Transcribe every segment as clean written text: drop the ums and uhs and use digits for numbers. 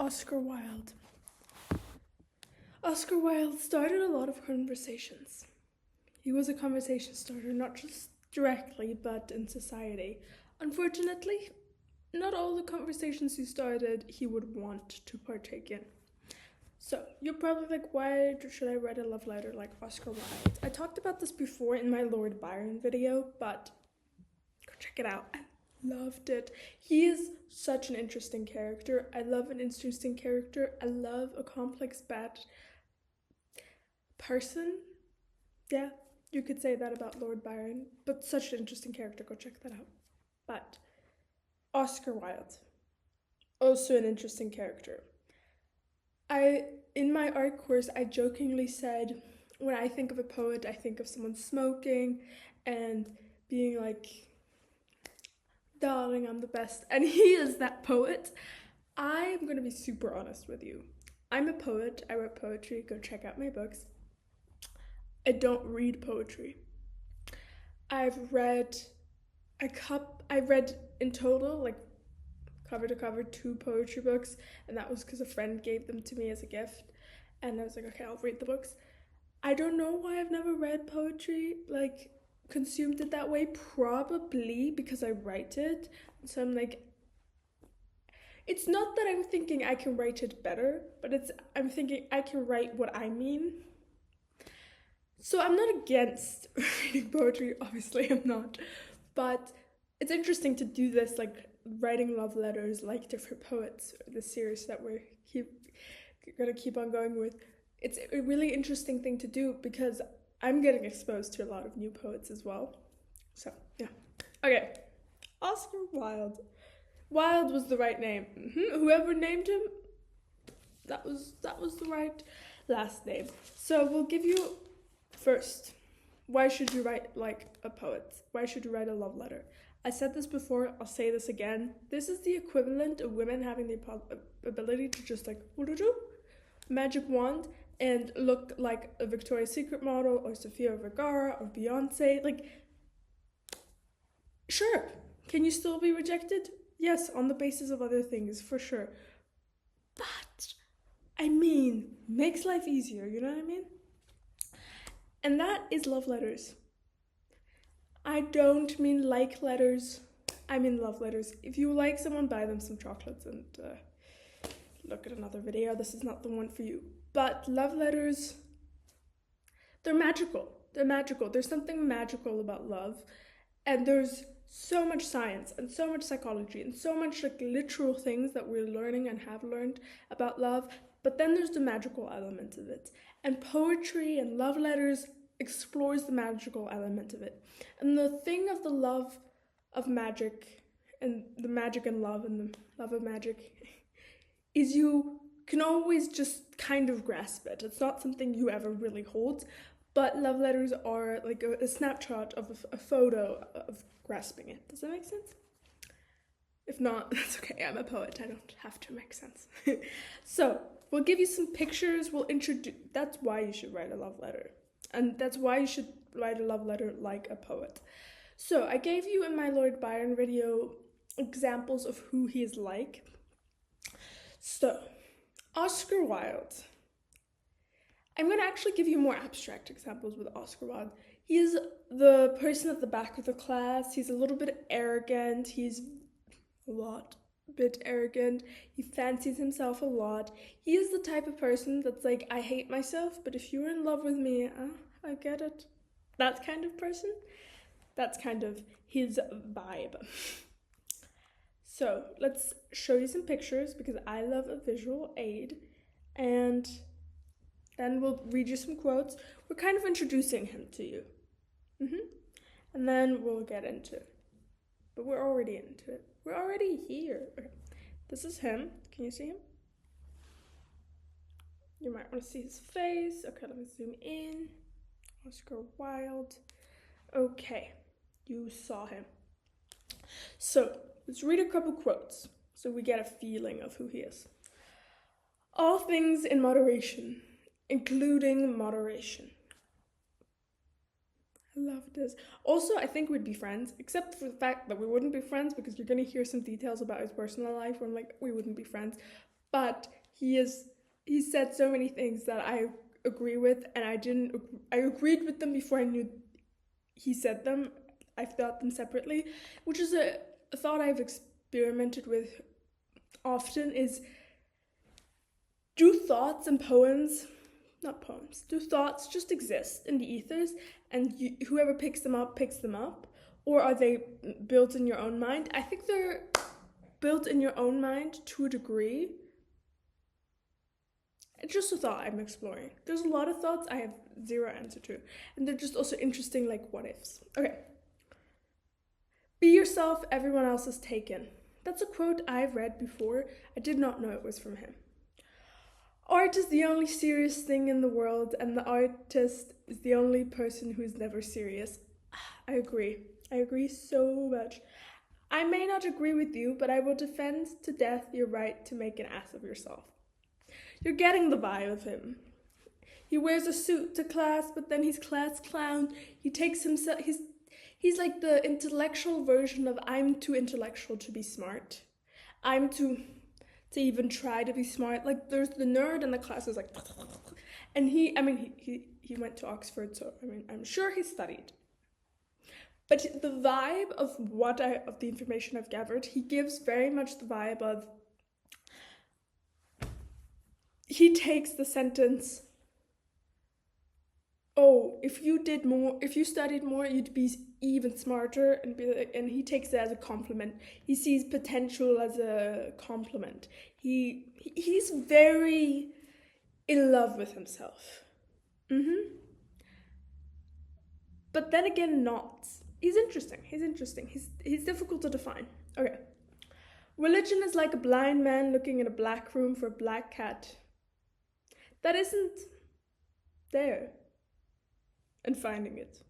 Oscar Wilde. Oscar Wilde started a lot of conversations. He was a conversation starter, not just directly, but in society. Unfortunately, not all the conversations he started he would want to partake in. So, you're probably like, why should I write a love letter like Oscar Wilde? I talked about this before in my Lord Byron video, but go check it out. I loved it. He is such an interesting character. I love an interesting character. I love a complex, bad person. Yeah, you could say that about Lord Byron, but such an interesting character. Go check that out. But Oscar Wilde, also an interesting character. In my art course, I jokingly said, when I think of a poet, I think of someone smoking and being like, darling, I'm the best. And he is that poet. I'm gonna be super honest with you. I'm a poet. I wrote poetry. Go check out my books. I don't read poetry. I've read I read in total, like cover to cover, 2 poetry books, and that was because a friend gave them to me as a gift. And I was like, okay, I'll read the books. I don't know why I've never read poetry, like consumed it that way. Probably because I write it. So I'm like, it's not that I'm thinking I can write it better, but I'm thinking I can write what I mean. So I'm not against reading poetry, obviously I'm not, but it's interesting to do this, like writing love letters like different poets, the series that we're gonna keep on going with. It's a really interesting thing to do because I'm getting exposed to a lot of new poets as well. So yeah. Okay. Oscar Wilde. Wilde was the right name. Whoever named him, that was the right last name. So we'll give you first. Why should you write like a poet? Why should you write a love letter? I said this before, I'll say this again. This is the equivalent of women having the ability to just like magic wand and look like a Victoria's Secret model or Sofia Vergara or Beyonce. Like, sure, can you still be rejected? Yes, on the basis of other things, for sure. But, I mean, makes life easier, you know what I mean? And that is love letters. I don't mean like letters, I mean love letters. If you like someone, buy them some chocolates and look at another video. This is not the one for you. But love letters, they're magical. They're magical. There's something magical about love. And there's so much science and so much psychology and so much like literal things that we're learning and have learned about love. But then there's the magical element of it. And poetry and love letters explores the magical element of it. And the thing of the love of magic and the magic and love and the love of magic is you can always just kind of grasp it. It's not something you ever really hold, but love letters are like a snapshot of a photo of grasping it. Does that make sense? If not, that's okay. I'm a poet. I don't have to make sense. So, we'll give you some pictures. We'll introduce. That's why you should write a love letter. And that's why you should write a love letter like a poet. So, I gave you in my Lord Byron video examples of who he is like. So, Oscar Wilde. I'm going to actually give you more abstract examples with Oscar Wilde. He's the person at the back of the class. He's a little bit arrogant. He's a bit arrogant. He fancies himself a lot. He is the type of person that's like, I hate myself, but if you're in love with me, I get it. That kind of person. That's kind of his vibe. So let's show you some pictures because I love a visual aid, and then we'll read you some quotes. We're kind of introducing him to you. And then we'll get into it. But we're already into it. We're already here. Okay. This is him. Can you see him? You might want to see his face. Okay, let me zoom in. Oscar Wilde. Okay, you saw him. So, let's read a couple quotes so we get a feeling of who he is. All things in moderation, including moderation. I love this. Also, I think we'd be friends, except for the fact that we wouldn't be friends because you're going to hear some details about his personal life where I'm like, we wouldn't be friends. but he said so many things that I agree with, and I agreed with them before I knew he said them. I've thought them separately, which is a thought I've experimented with often, is do thoughts and poems, not poems, do thoughts just exist in the ethers and whoever picks them up, or are they built in your own mind? I think they're built in your own mind to a degree. It's just a thought I'm exploring. There's a lot of thoughts I have zero answer to, and they're just also interesting, like what ifs. Okay. Be yourself, everyone else is taken. That's a quote I've read before. I did not know it was from him. Art is the only serious thing in the world, and the artist is the only person who's never serious. I agree. I agree so much. I may not agree with you, but I will defend to death your right to make an ass of yourself. You're getting the vibe of him. He wears a suit to class, but then he's class clown. He takes himself, he's like the intellectual version of I'm too intellectual to be smart. I'm too to even try to be smart. Like there's the nerd in the class is like, and he went to Oxford, so I'm sure he studied. But the vibe of of the information I've gathered, he gives very much the vibe of, he takes the sentence, oh, if you studied more, you'd be even smarter, and he takes it as a compliment. He sees potential as a compliment. He's very in love with himself. But then again, not. He's interesting. He's difficult to define. Okay. Religion is like a blind man looking in a black room for a black cat that isn't there and finding it.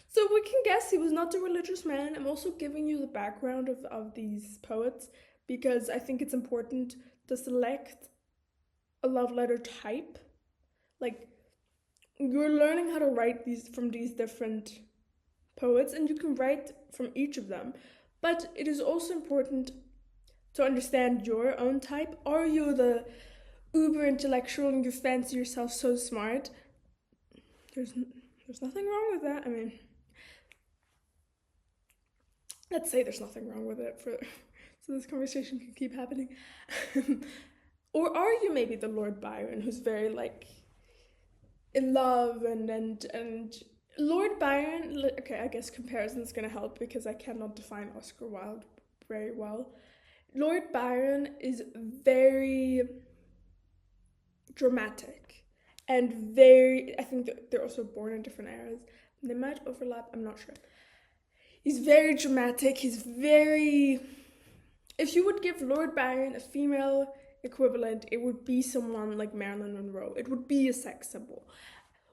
So we can guess he was not a religious man. I'm also giving you the background of these poets because I think it's important to select a love letter type. Like, you're learning how to write these from these different poets, and you can write from each of them. But it is also important to understand your own type. Are you the uber intellectual and you fancy yourself so smart? There's nothing wrong with that. Let's say there's nothing wrong with it so this conversation can keep happening. Or are you maybe the Lord Byron, who's very like in love and Lord Byron, okay, I guess comparison is going to help because I cannot define Oscar Wilde very well. Lord Byron is very dramatic and I think they're also born in different eras. They might overlap, I'm not sure. He's very dramatic, if you would give Lord Byron a female equivalent, it would be someone like Marilyn Monroe. It would be a sex symbol.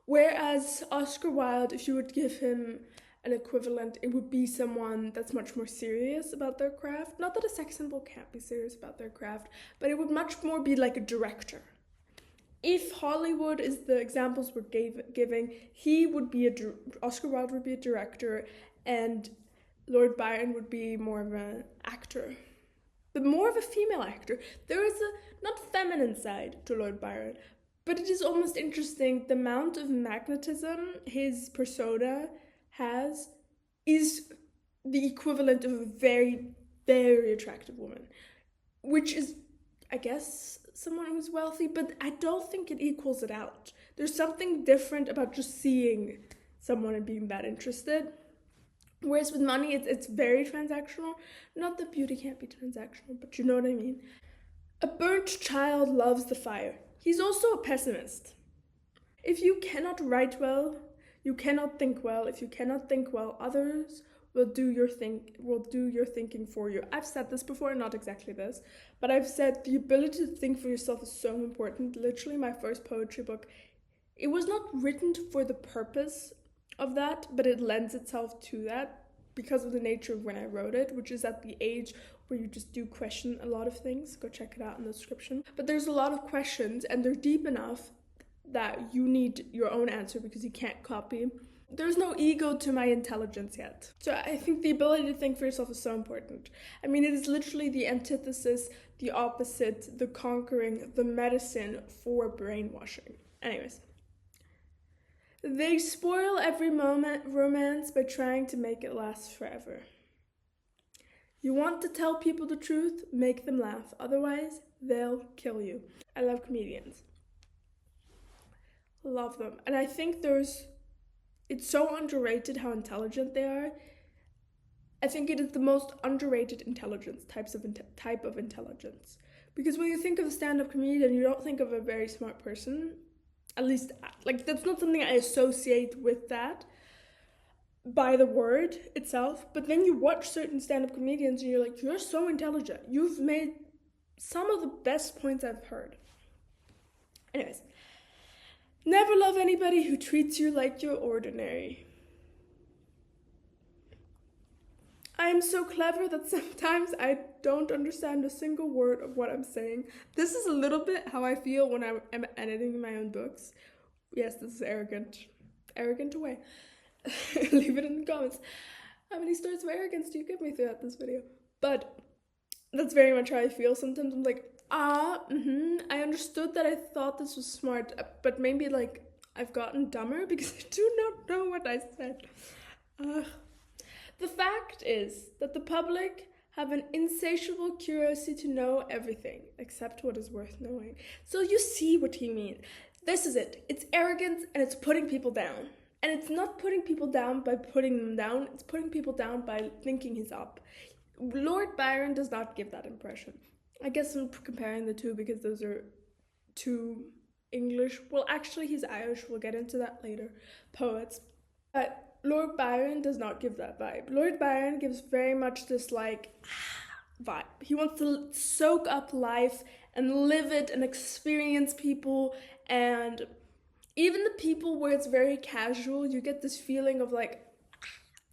Whereas Oscar Wilde, if you would give him an equivalent, it would be someone that's much more serious about their craft. Not that a sex symbol can't be serious about their craft, but it would much more be like a director. If Hollywood is the examples we're giving, Oscar Wilde would be a director, and Lord Byron would be more of an actor. But more of a female actor. There is a not feminine side to Lord Byron, but it is almost interesting. The amount of magnetism his persona has is the equivalent of a very, very attractive woman, which is, I guess, someone who's wealthy, but I don't think it equals it out. There's something different about just seeing someone and being that interested. Whereas with money, it's very transactional. Not that beauty can't be transactional, but you know what I mean. A burnt child loves the fire. He's also a pessimist. If you cannot write well, you cannot think well. If you cannot think well, others will do your thinking for you. I've said this before, not exactly this, but I've said the ability to think for yourself is so important. Literally, my first poetry book, it was not written for the purpose of that, but it lends itself to that because of the nature of when I wrote it, which is at the age where you just do question a lot of things. Go check it out in the description. But there's a lot of questions, and they're deep enough that you need your own answer because you can't copy There's no ego to my intelligence yet. So I think the ability to think for yourself is so important. I mean, it is literally the antithesis, the opposite, the conquering, the medicine for brainwashing. Anyways, they spoil every moment romance by trying to make it last forever. You want to tell people the truth, make them laugh. Otherwise, they'll kill you. I love comedians. Love them. And I think it's so underrated how intelligent they are. I think it is the most underrated intelligence, type of intelligence. Because when you think of a stand-up comedian, you don't think of a very smart person. At least, like, that's not something I associate with that by the word itself. But then you watch certain stand-up comedians and you're like, you're so intelligent. You've made some of the best points I've heard. Anyways, never love anybody who treats you like you're ordinary. I am so clever that sometimes I don't understand a single word of what I'm saying. This is a little bit how I feel when I'm editing my own books. Yes, this is arrogant. Arrogant away. Leave it in the comments. How many stories of arrogance do you give me throughout this video? But that's very much how I feel. Sometimes I'm like, I understood that. I thought this was smart, but maybe like I've gotten dumber because I do not know what I said. The fact is that the public have an insatiable curiosity to know everything, except what is worth knowing. So you see what he means. This is it. It's arrogance and it's putting people down. And it's not putting people down by putting them down. It's putting people down by thinking he's up. Lord Byron does not give that impression. I guess I'm comparing the two because those are two English, well, actually he's Irish, we'll get into that later, poets. But Lord Byron does not give that vibe. Lord Byron gives very much this like vibe. He wants to soak up life and live it and experience people, and even the people where it's very casual, you get this feeling of like,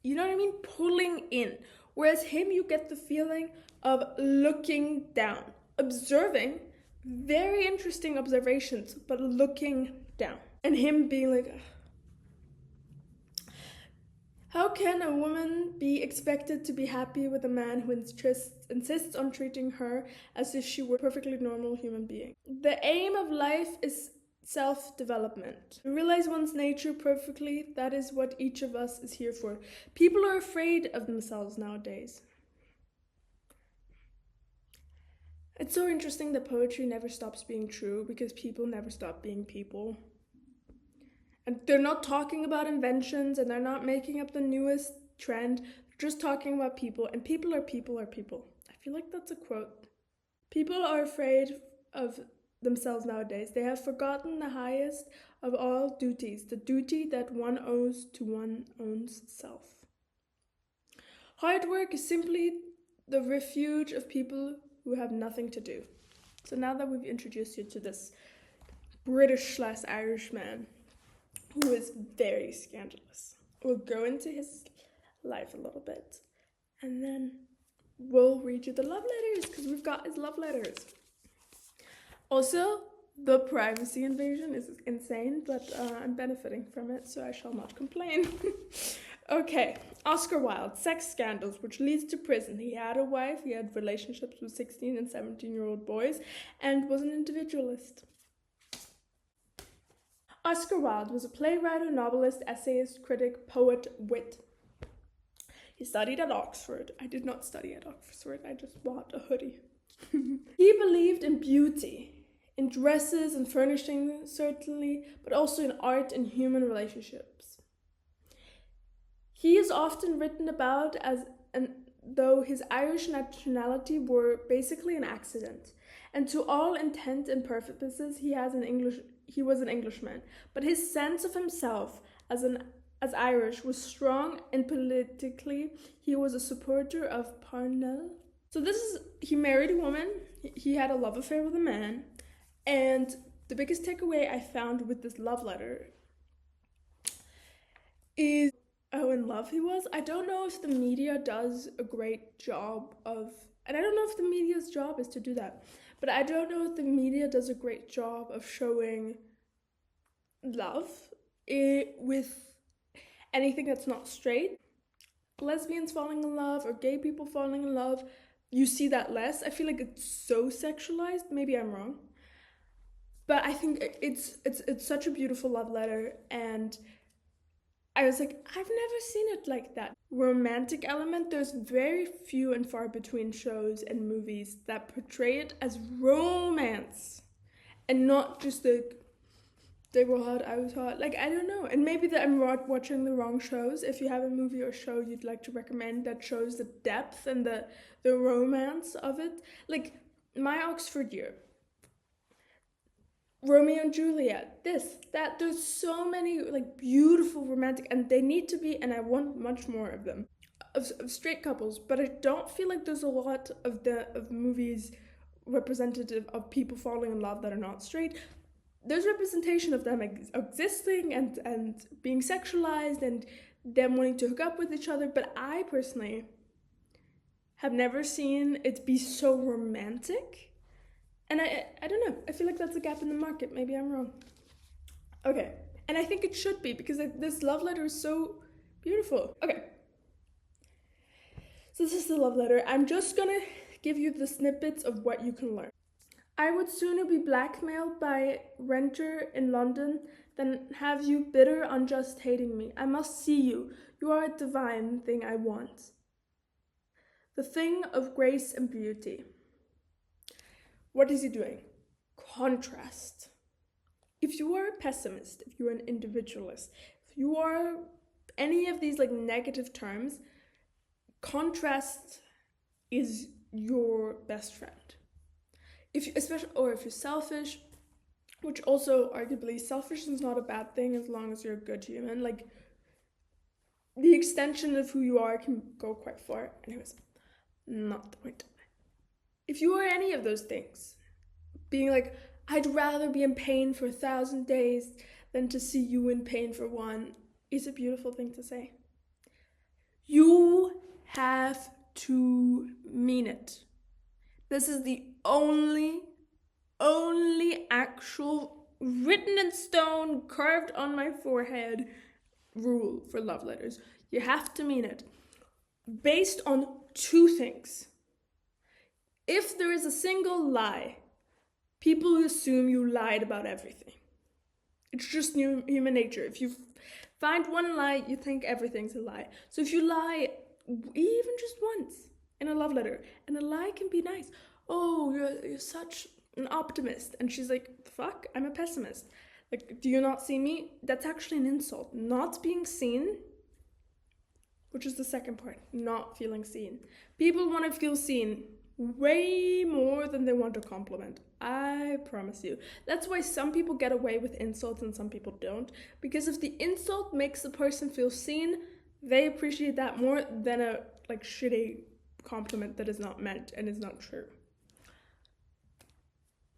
you know what I mean? Pulling in. Whereas him, you get the feeling of looking down, observing very interesting observations, but looking down. And him being like, how can a woman be expected to be happy with a man who insists on treating her as if she were a perfectly normal human being? The aim of life is self-development. To realize one's nature perfectly, that is what each of us is here for. People are afraid of themselves nowadays. It's so interesting that poetry never stops being true because people never stop being people. And they're not talking about inventions and they're not making up the newest trend. They're just talking about people, and people are people are people. I feel like that's a quote. People are afraid of themselves nowadays. They have forgotten the highest of all duties, the duty that one owes to one's own self. Hard work is simply the refuge of people who have nothing to do. So now that we've introduced you to this British/Irish man, who is very scandalous, we'll go into his life a little bit, and then we'll read you the love letters, because we've got his love letters. Also, the privacy invasion is insane, but I'm benefiting from it, so I shall not complain. Okay, Oscar Wilde, sex scandals, which leads to prison. He had a wife, he had relationships with 16 and 17-year-old boys, and was an individualist. Oscar Wilde was a playwright, novelist, essayist, critic, poet, wit. He studied at Oxford. I did not study at Oxford, I just bought a hoodie. He believed in beauty, in dresses and furnishing, certainly, but also in art and human relationships. He is often written about though his Irish nationality were basically an accident, and to all intent and purposes he was an Englishman, but his sense of himself as Irish was strong, and politically he was a supporter of Parnell. So he married a woman, he had a love affair with a man, and the biggest takeaway I found with this love letter is how in love he was. I don't know if the media does a great job and I don't know if the media's job is to do that, but I don't know if the media does a great job of showing love with anything that's not straight. Lesbians falling in love or gay people falling in love, you see that less. I feel like it's so sexualized. Maybe I'm wrong. But I think it's such a beautiful love letter, and I was like, I've never seen it like that. Romantic element, there's very few and far between shows and movies that portray it as romance and not just like they were hot, I was hot. Like, I don't know. And maybe that I'm watching the wrong shows. If you have a movie or show you'd like to recommend that shows the depth and the romance of it. Like, My Oxford Year, Romeo and Juliet, this, that, there's so many like beautiful romantic, and they need to be, and I want much more of them, of straight couples, but I don't feel like there's a lot of movies representative of people falling in love that are not straight. There's representation of them existing and being sexualized and them wanting to hook up with each other, but I personally have never seen it be so romantic. And I don't know, I feel like that's a gap in the market. Maybe I'm wrong. Okay, and I think it should be, because this love letter is so beautiful. Okay, so this is the love letter. I'm just gonna give you the snippets of what you can learn. I would sooner be blackmailed by renter in London than have you bitter, unjust hating me. I must see you. You are a divine thing I want. The thing of grace and beauty. What is he doing? Contrast. If you are a pessimist, if you are an individualist, if you are any of these like negative terms, contrast is your best friend. If you, especially, or if you're selfish, which also arguably selfish is not a bad thing as long as you're a good human. Like, the extension of who you are can go quite far. Anyways, not the point. If you are any of those things, being like, I'd rather be in pain for 1,000 days than to see you in pain for one, is a beautiful thing to say. You have to mean it. This is the only actual written in stone, carved on my forehead rule for love letters. You have to mean it. Based on two things. If there is a single lie, people assume you lied about everything. It's just human nature. If you find one lie, you think everything's a lie. So if you lie even just once in a love letter, and a lie can be nice. Oh, you're such an optimist. And she's like, fuck, I'm a pessimist. Like, do you not see me? That's actually an insult. Not being seen, which is the second part, not feeling seen. People want to feel seen way more than they want a compliment. I promise you. That's why some people get away with insults and some people don't. Because if the insult makes the person feel seen, they appreciate that more than a like shitty compliment that is not meant and is not true.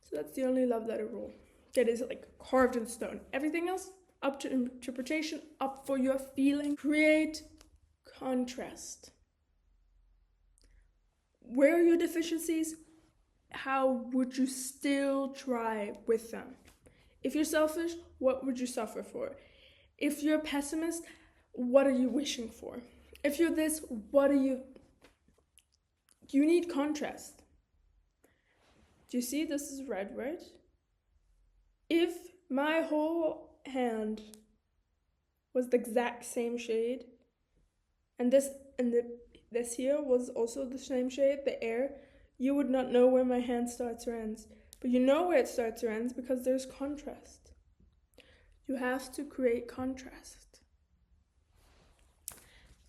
So that's the only love letter rule that is like carved in stone. Everything else up to interpretation, up for your feeling. Create contrast. Where are your deficiencies? How would you still try with them? If you're selfish, what would you suffer for? If you're a pessimist, what are you wishing for? If you're this, what are you... You need contrast. Do you see this is red, right? If my whole hand was the exact same shade, and this here was also the same shade, the air, you would not know where my hand starts or ends. But you know where it starts or ends because there's contrast. You have to create contrast.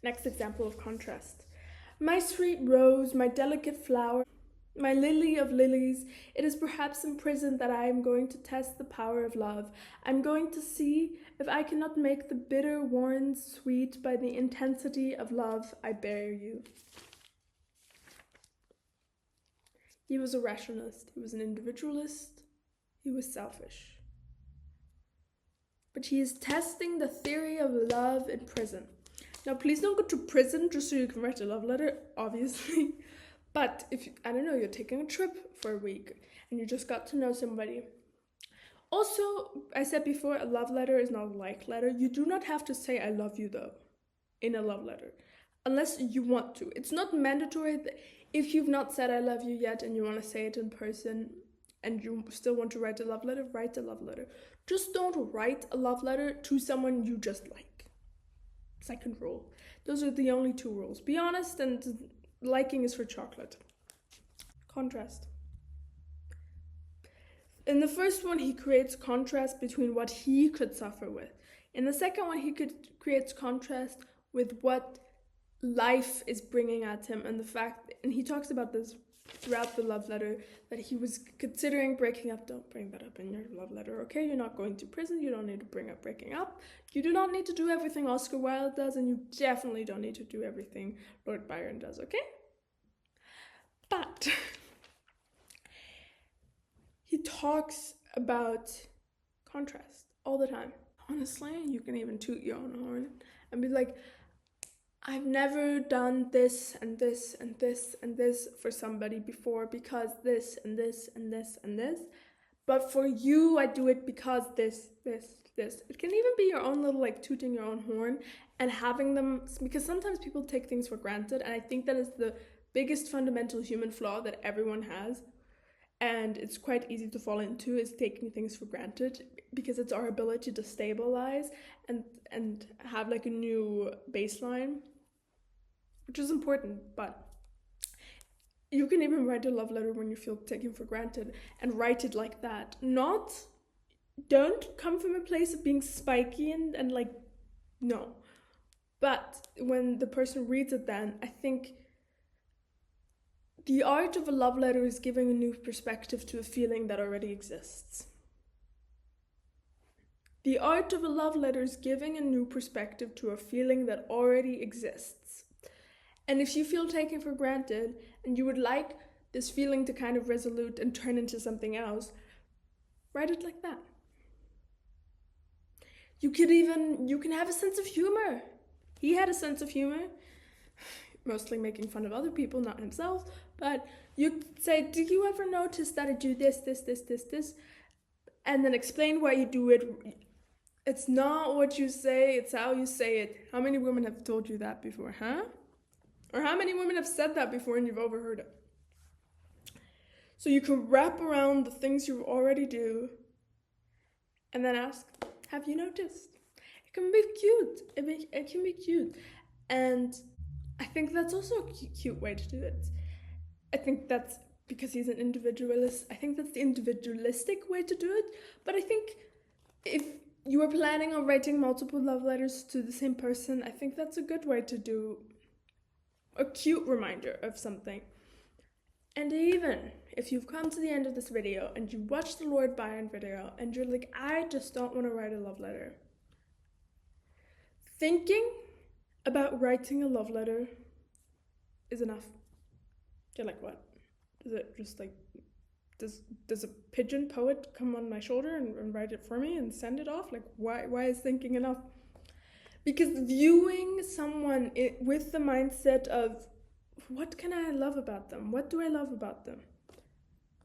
Next example of contrast. My sweet rose, my delicate flower, my lily of lilies, it is perhaps in prison that I am going to test the power of love. I'm going to see if I cannot make the bitter warren sweet by the intensity of love I bear you. He was a rationalist, he was an individualist, he was selfish. But he is testing the theory of love in prison. Now, please don't go to prison just so you can write a love letter, obviously. But if, I don't know, you're taking a trip for a week and you just got to know somebody. Also, I said before, a love letter is not a like letter. You do not have to say I love you though in a love letter, unless you want to. It's not mandatory. If you've not said I love you yet and you want to say it in person and you still want to write a love letter, write a love letter. Just don't write a love letter to someone you just like. Second rule. Those are the only 2 rules. Be honest, and liking is for chocolate. Contrast. In the first one, he creates contrast between what he could suffer with. In the second one, he creates contrast with what life is bringing at him, and the fact, and he talks about this throughout the love letter, that he was considering breaking up. Don't bring that up in your love letter, okay? You're not going to prison. You don't need to bring up breaking up. You do not need to do everything Oscar Wilde does, and you definitely don't need to do everything Lord Byron does, okay? But he talks about contrast all the time. Honestly, you can even toot your own horn and be like, I've never done this and this and this and this for somebody before because this and this and this and this. But for you, I do it because this. It can even be your own little like tooting your own horn and having them, because sometimes people take things for granted. And I think that is the biggest fundamental human flaw that everyone has. And it's quite easy to fall into, is taking things for granted, because it's our ability to stabilize and have like a new baseline, which is important. But you can even write a love letter when you feel taken for granted and write it like that. Don't come from a place of being spiky and like, no. But when the person reads it, then I think the art of a love letter is giving a new perspective to a feeling that already exists. The art of a love letter is giving a new perspective to a feeling that already exists. And if you feel taken for granted and you would like this feeling to kind of resolute and turn into something else, write it like that. You can have a sense of humor. He had a sense of humor, mostly making fun of other people, not himself. But you say, do you ever notice that I do this, and then explain why you do it. It's not what you say, it's how you say it. How many women have told you that before, huh? Or how many women have said that before and you've overheard it? So you can wrap around the things you already do and then ask, have you noticed? It can be cute. It can be cute. And I think that's also a cute way to do it. I think that's because he's an individualist. I think that's the individualistic way to do it. But I think if you are planning on writing multiple love letters to the same person, I think that's a good way to do a cute reminder of something. And even if you've come to the end of this video and you watched the Lord Byron video and you're like, I just don't want to write a love letter. Thinking about writing a love letter is enough. You're like, what? Is it just like, does a pigeon poet come on my shoulder and write it for me and send it off? Like, why is thinking enough? Because viewing someone with the mindset of, what can I love about them? What do I love about them?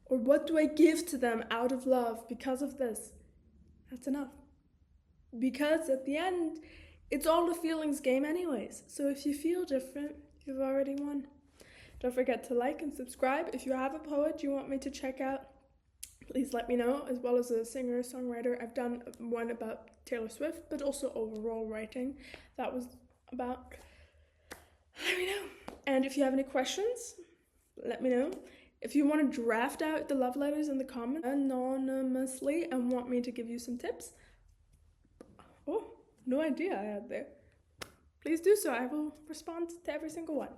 Or what do I give to them out of love because of this? That's enough. Because at the end, it's all a feelings game anyways. So if you feel different, you've already won. Don't forget to like and subscribe. If you have a poet you want me to check out, please let me know, as well as a singer-songwriter. I've done one about Taylor Swift, but also overall writing. That was about, let me know. And if you have any questions, let me know. If you want to draft out the love letters in the comments anonymously and want me to give you some tips, oh, no idea I had there, please do so. I will respond to every single one.